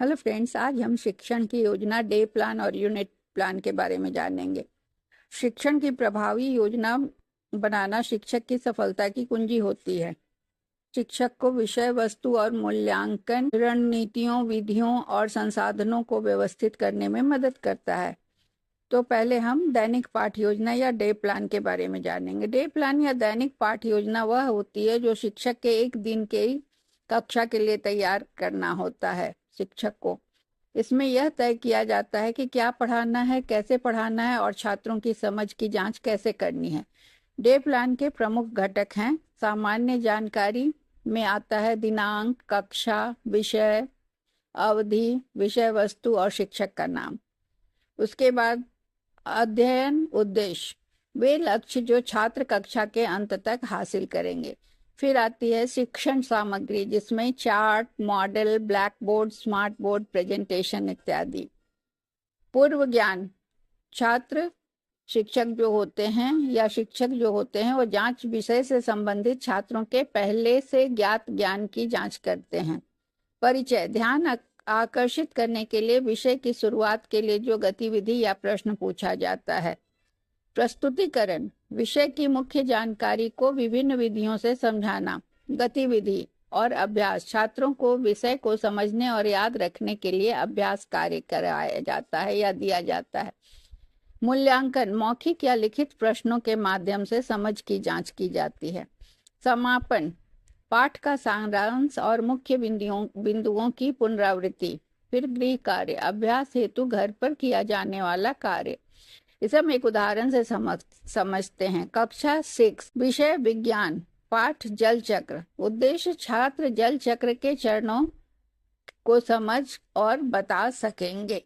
Hello friends, आज हम शिक्षण की योजना, डे प्लान और यूनिट प्लान के बारे में जानेंगे। शिक्षण की प्रभावी योजना बनाना शिक्षक की सफलता की कुंजी होती है। शिक्षक को विषय वस्तु और मूल्यांकन रणनीतियों, विधियों और संसाधनों को व्यवस्थित करने में मदद करता है। तो पहले हम दैनिक पाठ योजना या डे प्लान के बारे में जानेंगे। डे प्लान या दैनिक पाठ योजना वह होती है जो शिक्षक के एक दिन के कक्षा के लिए तैयार करना होता है। शिक्षक को इसमें यह तय किया जाता है कि क्या पढ़ाना है, कैसे पढ़ाना है और छात्रों की समझ की जांच कैसे करनी है। डे प्लान के प्रमुख घटक हैं। सामान्य जानकारी में आता है दिनांक, कक्षा, विषय, अवधि, विषय वस्तु और शिक्षक का नाम। उसके बाद अध्ययन उद्देश्य, वे लक्ष्य जो छात्र कक्षा के अंत तक हासिल करेंगे। फिर आती है शिक्षण सामग्री, जिसमें chart, model, black board, smart board, presentation इत्यादि। पूर्व ज्ञान, छात्र शिक्षक जो होते हैं या शिक्षक जो होते हैं वो जांच विषय से संबंधित छात्रों के पहले से ज्ञात ज्ञान की जांच करते हैं। परिचय, ध्यान आकर्षित करने के लिए विषय की शुरुआत के लिए जो गतिविधि या प्रश्न पूछा जाता है। प्रस्तुतिकरण, विषय की मुख्य जानकारी को विभिन्न विधियों से समझाना। गतिविधि और अभ्यास, छात्रों को विषय को समझने और याद रखने के लिए अभ्यास कार्य कराया जाता है या दिया जाता है। मूल्यांकन, मौखिक या लिखित प्रश्नों के माध्यम से समझ की जांच की जाती है। समापन, पाठ का सारांश और मुख्य बिंदुओं की पुनरावृत्ति। फिर गृह कार्य, अभ्यास हेतु घर पर किया जाने वाला कार्य। इसे हम एक उदाहरण से समझते हैं। कक्षा 6, विषय विज्ञान, पाठ जल चक्र। उद्देश्य, छात्र जल चक्र के चरणों को समझ और बता सकेंगे।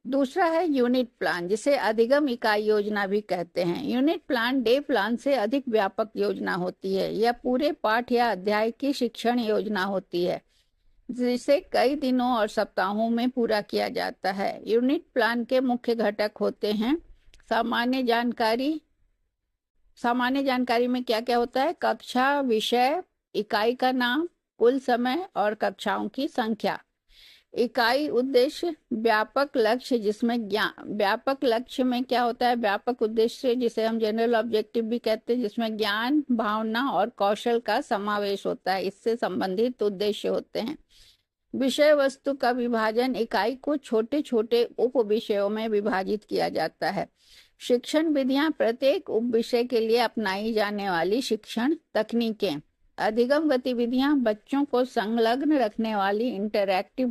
दूसरा है यूनिट प्लान, जिसे अधिगम इकाई योजना भी कहते हैं। यूनिट प्लान डे प्लान से अधिक व्यापक योजना होती है। यह पूरे पाठ या अध्याय की शिक्षण योजना होती है, जिसे कई दिनों और सप्ताहों में पूरा किया जाता है। यूनिट प्लान के मुख्य घटक होते हैं सामान्य जानकारी। सामान्य जानकारी में क्या क्या होता है? कक्षा, विषय, इकाई का नाम, कुल समय और कक्षाओं की संख्या। इकाई उद्देश्य, व्यापक लक्ष्य, जिसमें ज्ञान, व्यापक लक्ष्य में क्या होता है? व्यापक उद्देश्य, जिसे हम जनरल ऑब्जेक्टिव भी कहते हैं, जिसमें ज्ञान, भावना और कौशल का समावेश होता है। इससे संबंधित उद्देश्य होते हैं। विषय वस्तु का विभाजन, इकाई को छोटे छोटे उप विषयों में विभाजित किया जाता है। शिक्षण विधियां, प्रत्येक उप विषय के लिए अपनाई जाने वाली शिक्षण तकनीकें। अधिगम गतिविधियां, बच्चों को संलग्न रखने वाली इंटरैक्टिव